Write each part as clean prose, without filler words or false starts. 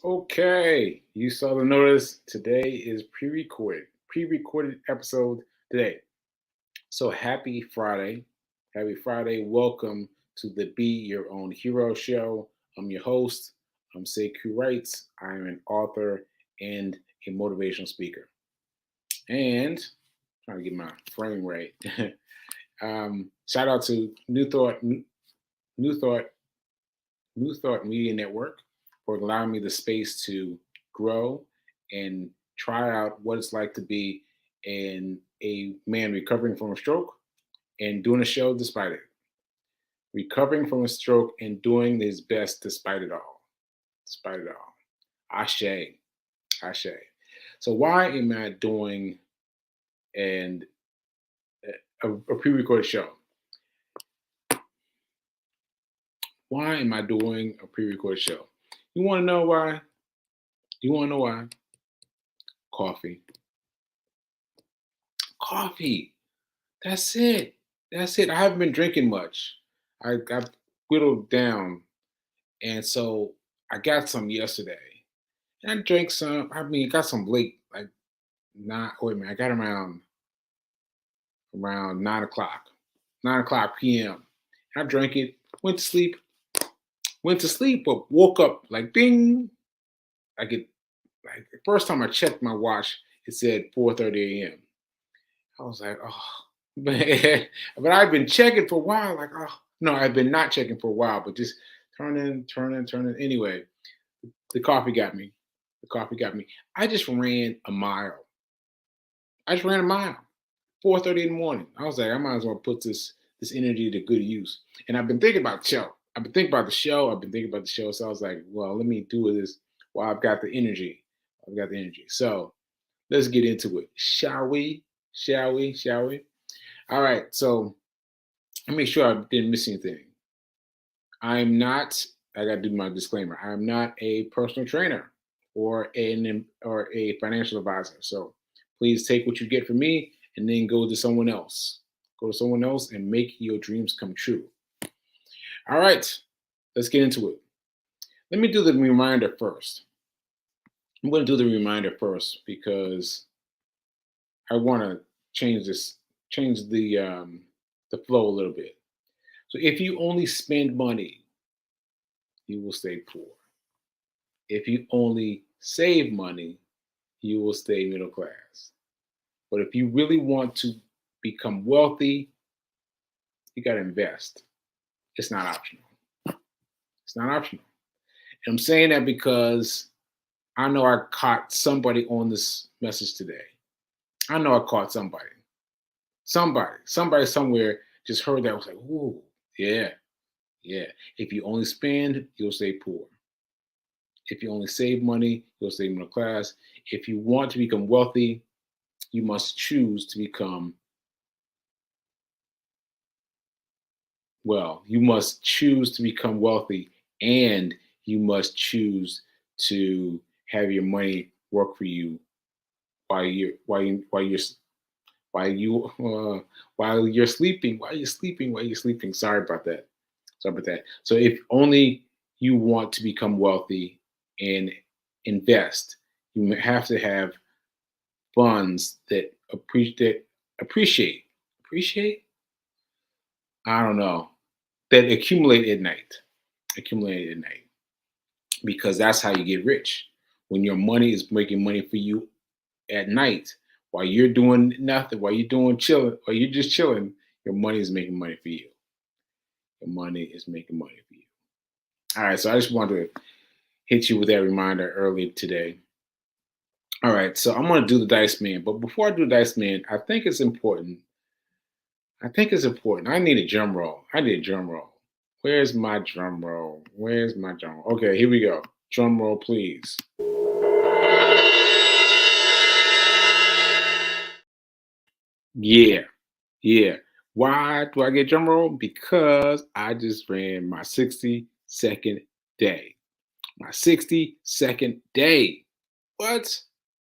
Okay, you saw the notice. Today is pre-recorded episode today. So happy Friday. Happy Friday. Welcome to the Be Your Own Hero show. I'm your host. I'm Sekou Wrights. I'm an author and a motivational speaker. And trying to get my frame right. Shout out to New Thought New Thought Media Network for allowing me the space to grow and try out what it's like to be a man recovering from a stroke and doing a show despite it. Recovering from a stroke and doing his best despite it all. Despite it all. Ashe. Ashe. So why am I doing and a pre-recorded show? Why am I doing a pre-recorded show? You want to know why? You want to know why? Coffee. Coffee. That's it. That's it. I haven't been drinking much. I got whittled down. And so I got some yesterday. And I drank some. I got some late, like not wait a minute, I got around 9 o'clock. 9 o'clock PM. I drank it, went to sleep, but woke up like ding. Like it like the first time I checked my watch, it said 4:30 AM. I was like, oh, man. But I've been checking for a while. Like, oh, no, I've been not checking for a while, but just turning. Anyway, the coffee got me. The coffee got me. I just ran a mile. I just ran a mile. 4:30 in the morning. I was like, I might as well put this energy to good use. And I've been thinking about the show. I've been thinking about the show. I've been thinking about the show. So I was like, well, let me do this while I've got the energy. I've got the energy. So let's get into it. Shall we? Shall we? Shall we? All right. So let me make sure I didn't miss anything. I'm not, I got to do my disclaimer. I'm not a personal trainer or a financial advisor. So please take what you get from me and then go to someone else. Go to someone else and make your dreams come true. All right. Let's get into it. Let me do the reminder first. I'm going to do the reminder first because I want to change the flow a little bit. So if you only spend money, you will stay poor. If you only save money, you will stay middle class. But if you really want to become wealthy, you got to invest. It's not optional. It's not optional. And I'm saying that because I know I caught somebody on this message today. I know I caught somebody. Somebody somewhere just heard that. I was like, ooh, yeah, yeah. If you only spend, you'll stay poor. If you only save money, you'll stay middle class. If you want to become wealthy, you must choose to become you must choose to become wealthy, and you must choose to have your money work for you while you while you're sleeping. Sorry about that. Sorry about that. So if only you want to become wealthy and invest, you have to have funds that appreciate. I don't know, that accumulate at night. Accumulate at night, because that's how you get rich. When your money is making money for you at night, while you're doing nothing, while you're just chilling, your money is making money for you. Your money is making money for you. All right, so I just wanted to hit you with that reminder earlier today. All right, so I'm going to do the Dice Man, but before I do the Dice Man, I think it's important. I need a drum roll. Where's my drum roll? Okay, here we go. Drum roll, please. Yeah, yeah. Why do I get drum roll? Because I just ran my 60-second day. My 60-second day. What?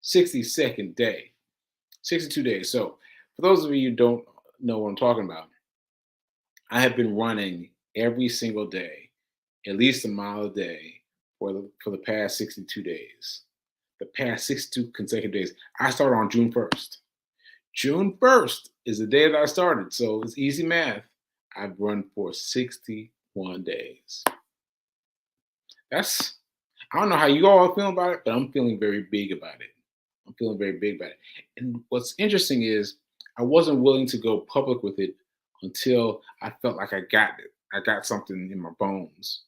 60-second day. 62 days. So, for those of you who don't know what I'm talking about, I have been running every single day, at least a mile a day, for the past 62 days. The past 62 consecutive days. I started on June 1st. June 1st is the day that I started. So it's easy math. I've run for 61 days. That's, I don't know how you all feel about it, but I'm feeling very big about it. I'm feeling very big about it. And what's interesting is I wasn't willing to go public with it until I felt like I got it. I got something in my bones.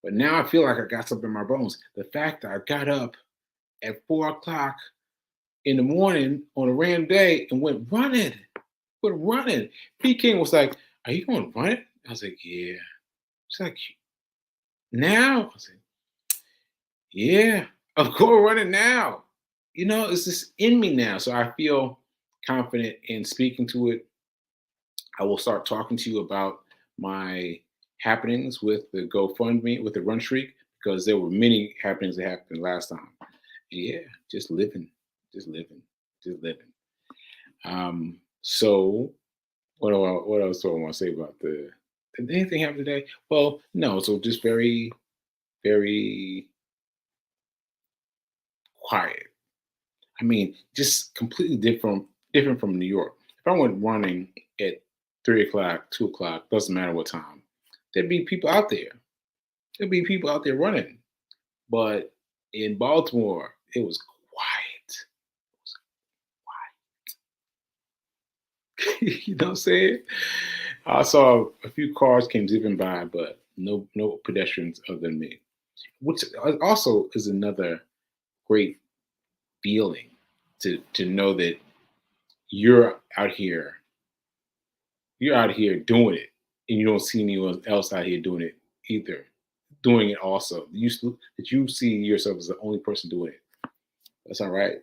But now I feel like I got something in my bones. The fact that I got up at 4 o'clock in the morning on a random day and went running. Went running. P King was like, "Are you going to run it?" I was like, "Yeah." She's like, "Now?" I was like, "Yeah, I'm going running now." You know, it's just in me now. So I feel confident in speaking to it. I will start talking to you about my happenings with the GoFundMe, with the run streak, because there were many happenings that happened last time. And yeah, just living, just living, just living. So what else do I want to say about did anything happen today? Well, no, so just very, very quiet. I mean, just completely different from New York. If I went running at 3 o'clock, 2 o'clock, doesn't matter what time, there'd be people out there. There'd be people out there running. But in Baltimore, it was quiet. You know what I'm saying? I saw a few cars came zipping by, but no pedestrians other than me. Which also is another great feeling to know that you're out here, you're out here doing it, and you don't see anyone else out here doing it either, doing it also. That you see yourself as the only person doing it. That's all right.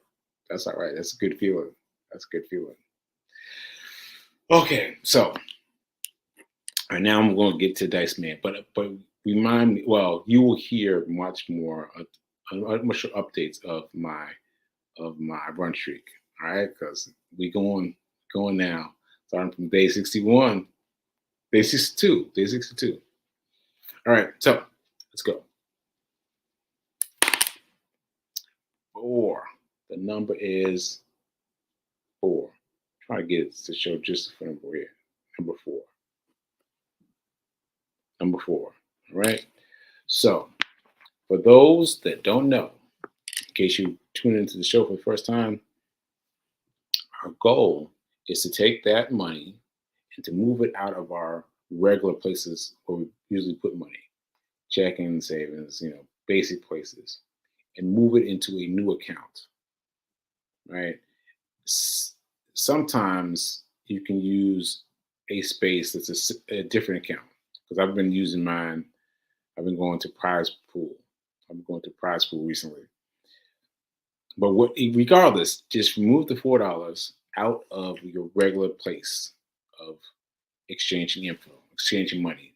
That's all right. That's a good feeling. That's a good feeling. Okay, so right now I'm going to get to Dice Man, but remind me. Well, you will hear much more, much updates of my run streak. All right, because we going now, starting from day 61, day 62. All right, so let's go. 4. The number is 4. Try to get it to show just the number here. Number 4. Number 4. All right. So for those that don't know, in case you tune into the show for the first time, our goal is to take that money and to move it out of our regular places where we usually put money, checking, savings, basic places, and move it into a new account, right? Sometimes you can use a space that's a different account, because I've been using mine. I've been going to Prize Pool. I've been going to Prize Pool recently. But regardless, just remove the $4 out of your regular place of exchanging info, exchanging money,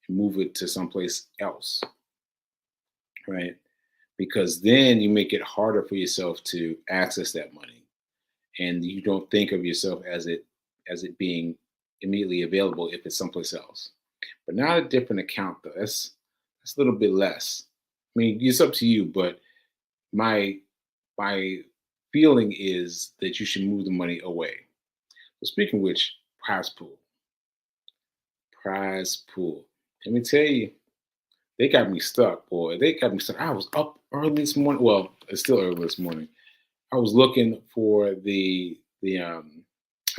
and move it to someplace else, right? Because then you make it harder for yourself to access that money, and you don't think of yourself as it being immediately available if it's someplace else. But not a different account though. That's a little bit less. I mean, it's up to you, but my my feeling is that you should move the money away. So speaking of which, prize pool. Prize pool. Let me tell you, they got me stuck, boy. They got me stuck. I was up early this morning. Well, it's still early this morning. I was looking for the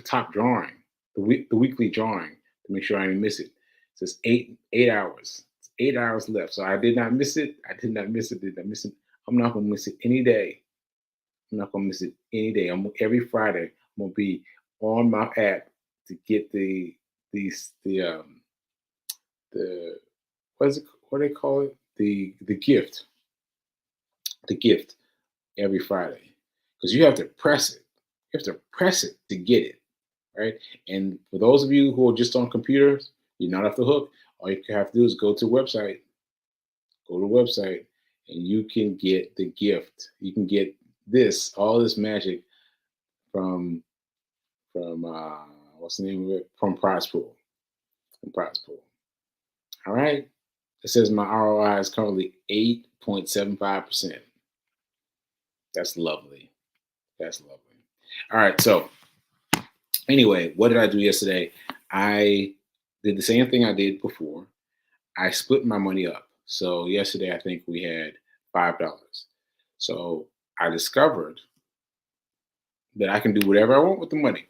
top drawing, the weekly drawing, to make sure I didn't miss it. It says 8 hours. It's 8 hours left. So I did not miss it. I did not miss it. Did not miss it. I'm not gonna miss it any day. I'm not gonna miss it any day. Every Friday. I'm gonna be on my app to get the what do they call it, the gift every Friday, because you have to press it. You have to press it to get it, right? And for those of you who are just on computers, you're not off the hook. All you have to do is go to the website, and you can get the gift. You can get all this magic from what's the name of it? From Prize Pool. All right. It says my ROI is currently 8.75%. That's lovely. That's lovely. All right. So anyway, what did I do yesterday? I did the same thing I did before. I split my money up. So yesterday, I think we had $5. So I discovered that I can do whatever I want with the money.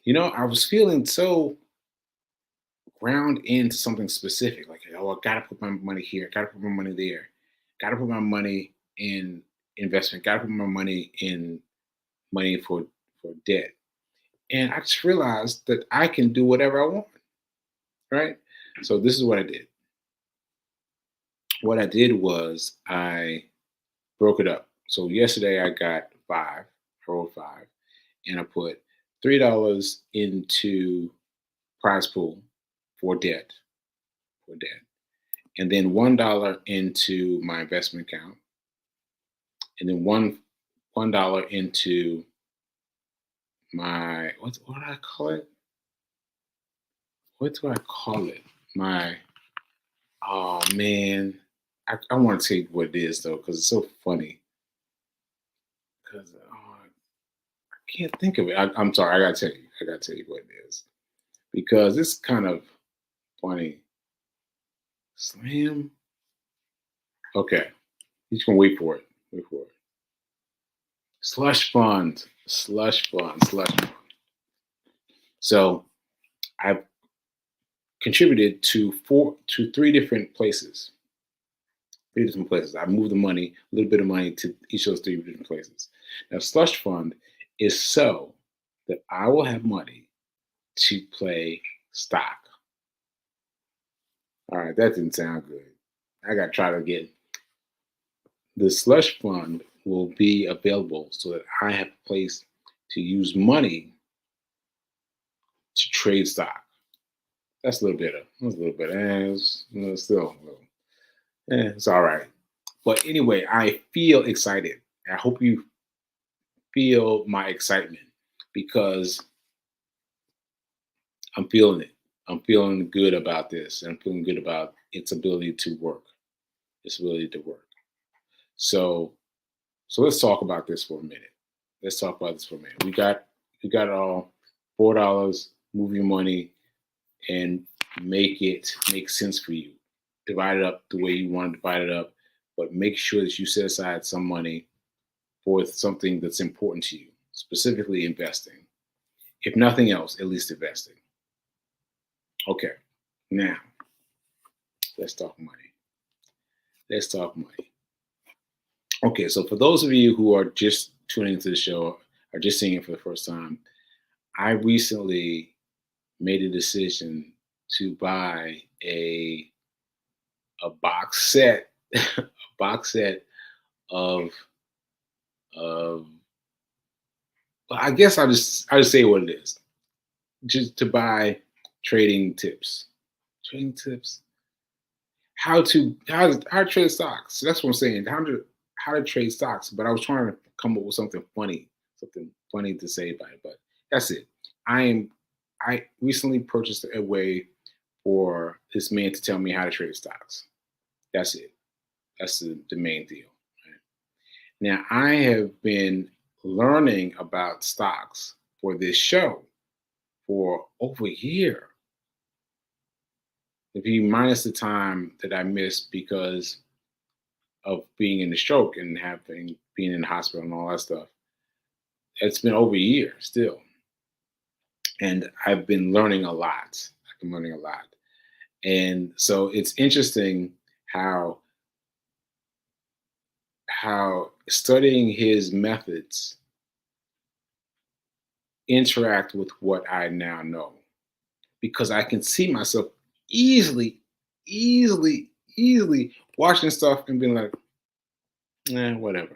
I was feeling so ground into something specific, like, oh, I gotta put my money here, gotta put my money there, gotta put my money in investment, gotta put my money in money for debt. And I just realized that I can do whatever I want, right? So this is what I did. What I did was I broke it up. So yesterday I got five, I rolled five, and I put $3 into prize pool for debt, for debt, and then $1 into my investment account, and then $1 into my what do I call it? What do I call it? My Oh man, I want to tell you what it is though, because it's so funny. Because I can't think of it. I'm sorry. I gotta tell you. I gotta tell you what it is because it's kind of funny. Slam. Okay, you just gonna wait for it. Wait for it. Slush fund. Slush fund. Slush fund. So I've contributed to three different places. Three different places. I moved the money, a little bit of money to each of those three different places. Now, slush fund is so that I will have money to play stock. All right, that didn't sound good. I got to try it again. The slush fund will be available so that I have a place to use money to trade stock. That's a little better. That's a little better. Still a little. It's all right. But anyway, I feel excited. I hope you feel my excitement because I'm feeling it. I'm feeling good about this. I'm feeling good about its ability to work. Its ability to work. So so let's talk about this for a minute. Let's talk about this for a minute. We got all $4 movie money and make it make sense for you. Divide it up the way you want to divide it up, but make sure that you set aside some money for something that's important to you, specifically investing. If nothing else, at least investing. Okay, now let's talk money. Let's talk money. Okay, so for those of you who are just tuning into the show or just seeing it for the first time, I recently made a decision to buy a box set, a box set of of. Well, I guess I'll just say what it is. Just to buy trading tips. Trading tips. How to trade stocks. That's what I'm saying. How to trade stocks. But I was trying to come up with something funny to say about it. But that's it. I recently purchased a way for this man to tell me how to trade stocks. That's it. That's the main deal. Right? Now I have been learning about stocks for this show for over a year. If you minus the time that I missed because of being in the stroke and having being in the hospital and all that stuff, it's been over a year still. And I've been learning a lot. I've been learning a lot. And so it's interesting how studying his methods interact with what I now know. Because I can see myself easily, easily, easily watching stuff and being like, whatever.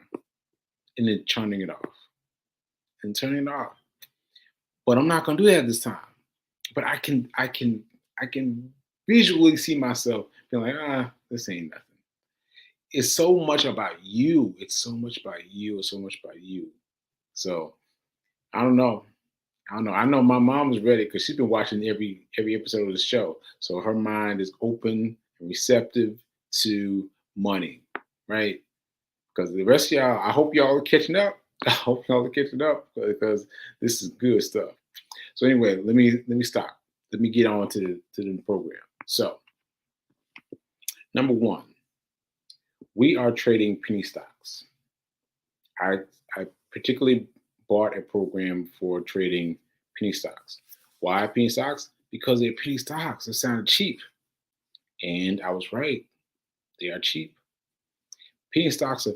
And then turning it off. And turning it off. But I'm not gonna do that this time. But I can visually see myself being like, this ain't nothing. It's so much about you. It's so much about you. It's so much about you. So I don't know. I don't know. I know my mom is ready because she's been watching every episode of the show. So her mind is open and receptive to money, right? Because the rest of y'all, I hope y'all are catching up. I hope y'all are catching up because this is good stuff. So anyway, let me stop. Let me get on to the program. So number one, we are trading penny stocks. I I particularly bought a program for trading penny stocks. Why penny stocks? Because they're penny stocks. It sounded cheap, and I was right. They are cheap. Penny stocks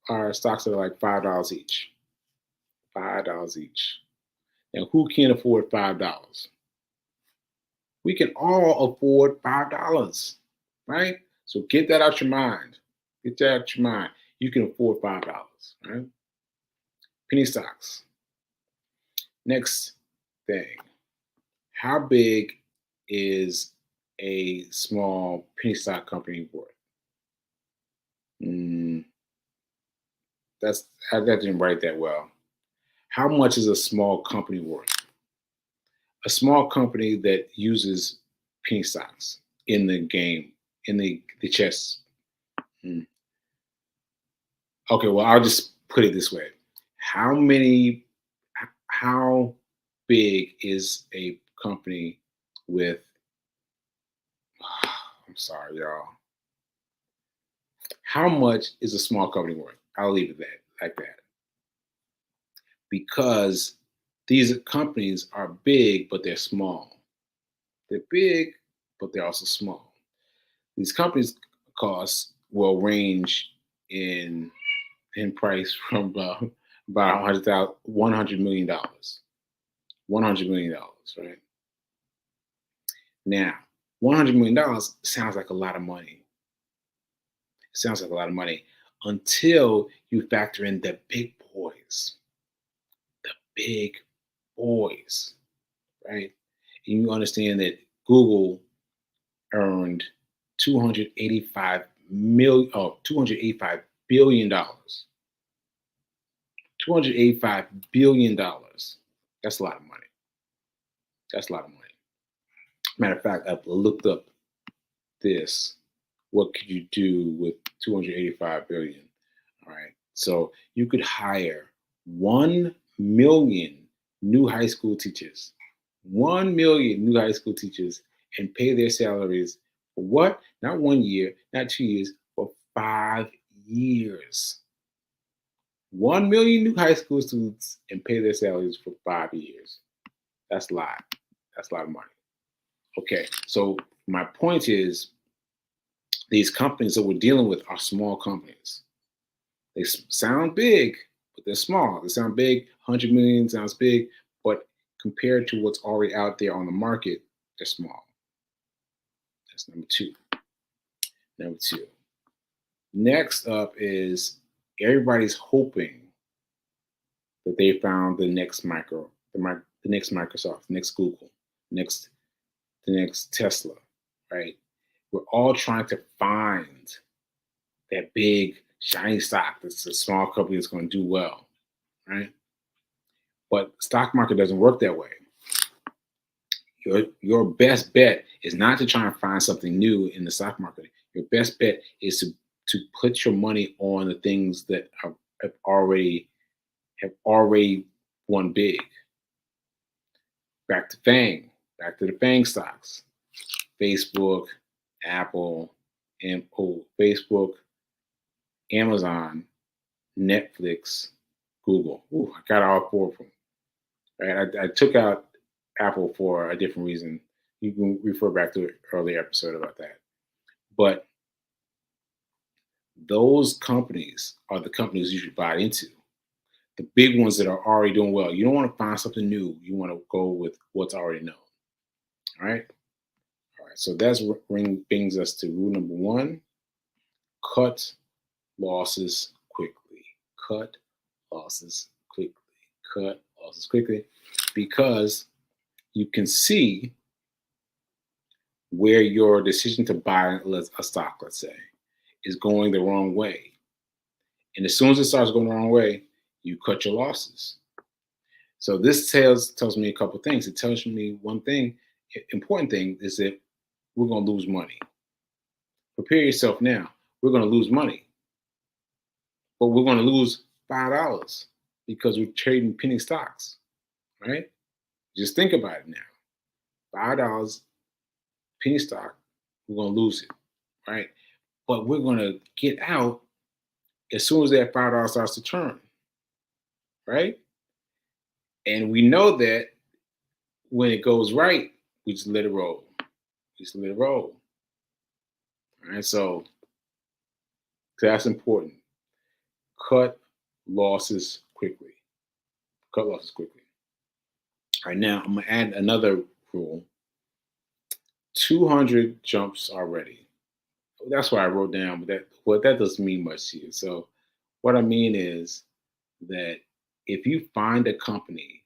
are stocks that are like $5 each. $5 each. Now, who can afford $5? We can all afford $5, right? So get that out your mind. Get that out your mind. You can afford $5, right? Penny stocks. Next thing. How big is a small penny stock company worth? Mm, that didn't write that well. How much is a small company worth? A small company that uses penny stocks in the game, in the chess. Mm. Okay, well, I'll just put it this way. How many, how big is a company with, I'm sorry, y'all. How much is a small company worth? I'll leave it that like that. Because these companies are big, but they're small. They're big, but they're also small. These companies costs will range in in price from about $100 million. $100 million, right? Now, $100 million sounds like a lot of money. It sounds like a lot of money until you factor in the big boys, the big boys, right? And you understand that Google earned 285 billion dollars. $285 billion. That's a lot of money. That's a lot of money. Matter of fact, I looked up this. What could you do with 285 billion? All right. So you could hire 1 million new high school teachers. 1 million new high school teachers and pay their salaries for what? Not 1 year, not 2 years, for 5 years. 1 million new high school students and pay their salaries for 5 years. That's a lot. That's a lot of money. Okay, so my point is these companies that we're dealing with are small companies. They sound big, but they're small. They sound big, 100 million sounds big, but compared to what's already out there on the market, they're small. That's number two. Number two. Next up is everybody's hoping that they found the next the next Microsoft, next Google, next the next Tesla, right? We're all trying to find that big shiny stock that's a small company that's going to do well, right? But the stock market doesn't work that way. Your best bet is not to try and find something new in the stock market. Your best bet is to put your money on the things that have already won big. Back to FANG, back to the FANG stocks. Facebook, Apple, and Facebook, Amazon, Netflix, Google. Ooh, I got all four of them. Right? I took out Apple for a different reason. You can refer back to an earlier episode about that. But those companies are the companies you should buy into. The big ones that are already doing well. You don't want to find something new. You want to go with what's already known. All right. All right. So that's brings us to rule number one: cut losses quickly. Cut losses quickly. Cut losses quickly, because you can see where your decision to buy a stock, let's say, is going the wrong way. And as soon as it starts going the wrong way, you cut your losses. So this tells me a couple of things. It tells me one thing, important thing, is that we're going to lose money. Prepare yourself now. We're going to lose money, but we're going to lose $5 because we're trading penny stocks, right? Just think about it now. $5 penny stock, we're going to lose it, right? But we're going to get out as soon as that $5 starts to turn, right? And we know that when it goes right, we just let it roll. We just let it roll. All right. So that's important. Cut losses quickly. Cut losses quickly. All right. Now I'm gonna add another rule. 200 jumps already. That's what I wrote down, but that doesn't mean much to you. So what I mean is that if you find a company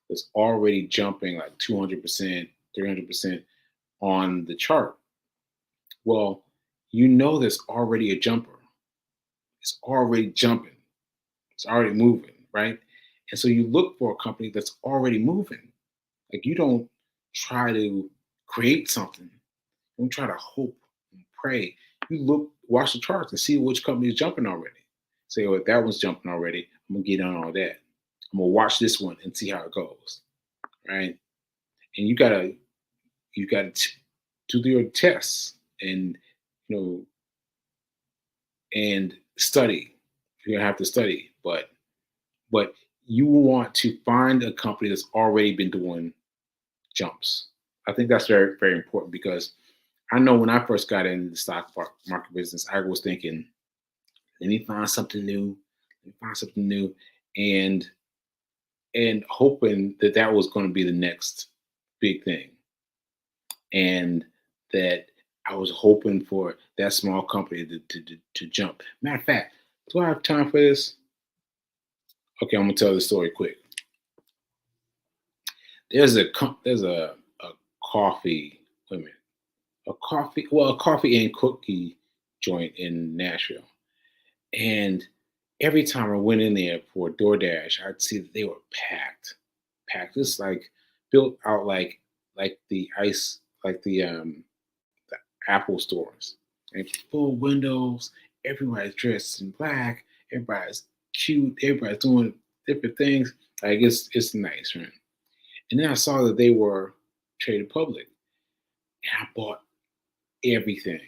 that's already jumping like 200%, 300% on the chart, well, you know there's already a jumper. It's already jumping. It's already moving, right? And so you look for a company that's already moving. Like you don't try to create something. You don't try to hope and pray. You look, watch the charts and see which company is jumping already. Say, oh, if that one's jumping already, I'm gonna get on all that. I'm gonna watch this one and see how it goes, right? And you gotta do your tests and you know and study. You're gonna have to study, but you want to find a company that's already been doing jumps. I think that's very, very important because I know when I first got into the stock market business, I was thinking, let me find something new, let me find something new, and hoping that that was going to be the next big thing, and that I was hoping for that small company to jump. Matter of fact, do I have time for this? Okay, I'm gonna tell the story quick. There's a coffee. Wait a minute. A coffee and cookie joint in Nashville. And every time I went in there for DoorDash, I'd see that they were packed. Packed. It's like built out like the ice, like the Apple stores. And full windows, everybody's dressed in black, everybody's cute, everybody's doing different things. Like it's nice, right? And then I saw that they were traded public. And I bought everything.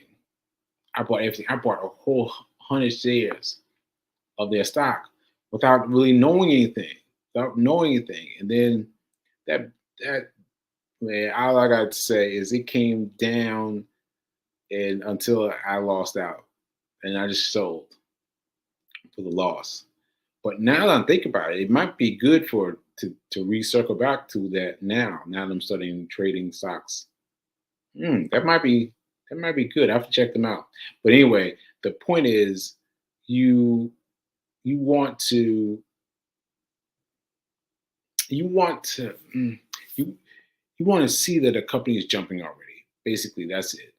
I bought everything. I bought a whole 100 shares of their stock without really knowing anything, without knowing anything. And then that man, all I got to say is it came down and until I lost out, and I just sold for the loss. But now that I'm thinking about it, it might be good to recircle back to that now. Now that I'm studying trading stocks, that might be good. I have to check them out. But anyway, the point is, you you want to you want to you you want to see that a company is jumping already. Basically, that's it.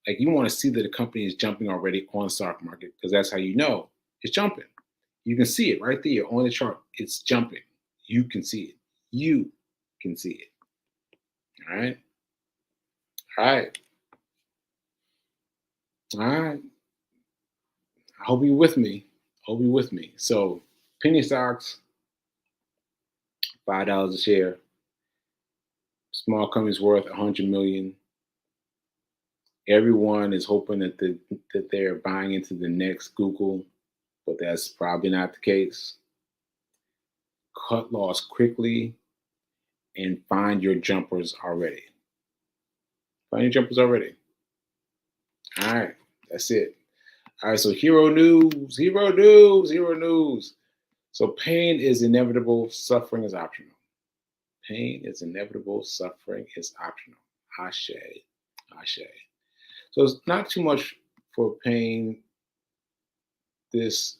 Like you want to see that a company is jumping already on the stock market because that's how you know it's jumping. You can see it right there on the chart. It's jumping. You can see it. You can see it. All right. All right. All right. I hope you're with me. Hope you're with me. So penny stocks, $5 a share. Small companies worth 100 million. Everyone is hoping that they're buying into the next Google, but that's probably not the case. Cut loss quickly and find your jumpers already. Find your jumpers already. All right, that's it. All right, so hero news, hero news, hero news. So pain is inevitable, suffering is optional. Pain is inevitable, suffering is optional. Ashe, ashe. So it's not too much for pain this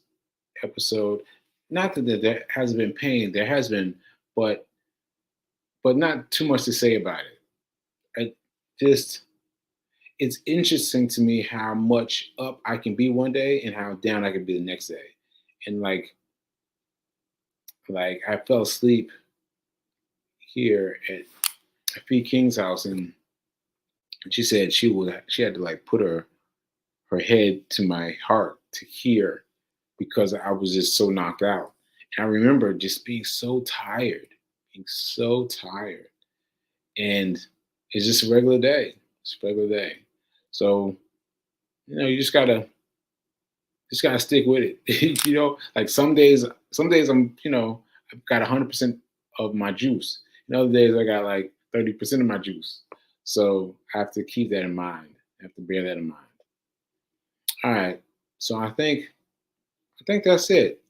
episode. Not that there hasn't been pain, there has been, but not too much to say about it. I just it's interesting to me how much up I can be one day and how down I can be the next day. And like I fell asleep here at Fee King's house and she said she had to like put her her head to my heart to hear because I was just so knocked out. And I remember just being so tired, being so tired. And it's just a regular day. It's a regular day. So, you just gotta stick with it. Like some days I've got 100% of my juice. And other days I got like 30% of my juice. So I have to keep that in mind. I have to bear that in mind. All right. So I think that's it.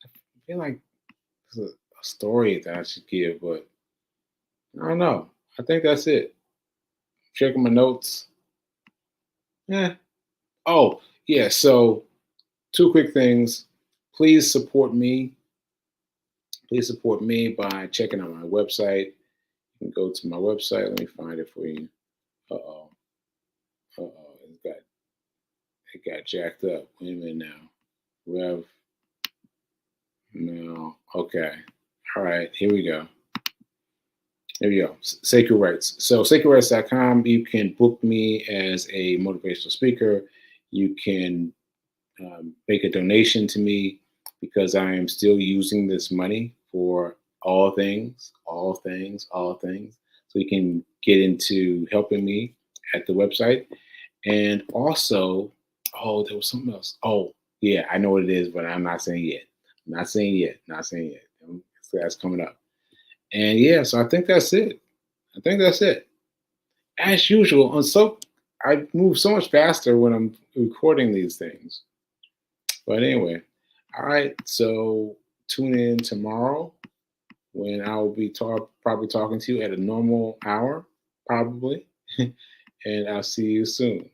I feel like there's a story that I should give, but I don't know. I think that's it. Checking my notes. Yeah. Oh, yeah. So two quick things. Please support me. Please support me by checking out my website. You can go to my website. Let me find it for you. Uh oh. Uh oh. It got jacked up. Wait a minute now. Rev. No. Okay. All right. Here we go. There we go. Sacred Rights. So sacredrights.com, you can book me as a motivational speaker. You can make a donation to me because I am still using this money for all things, all things, all things. So you can get into helping me at the website. And also, oh, there was something else. Oh, yeah, I know what it is, but I'm not saying yet. Not saying yet. Not saying yet. So that's coming up. And yeah, so I think that's it. I think that's it. As usual, I move so much faster when I'm recording these things. But anyway, all right. So tune in tomorrow when I will be probably talking to you at a normal hour, probably. And I'll see you soon.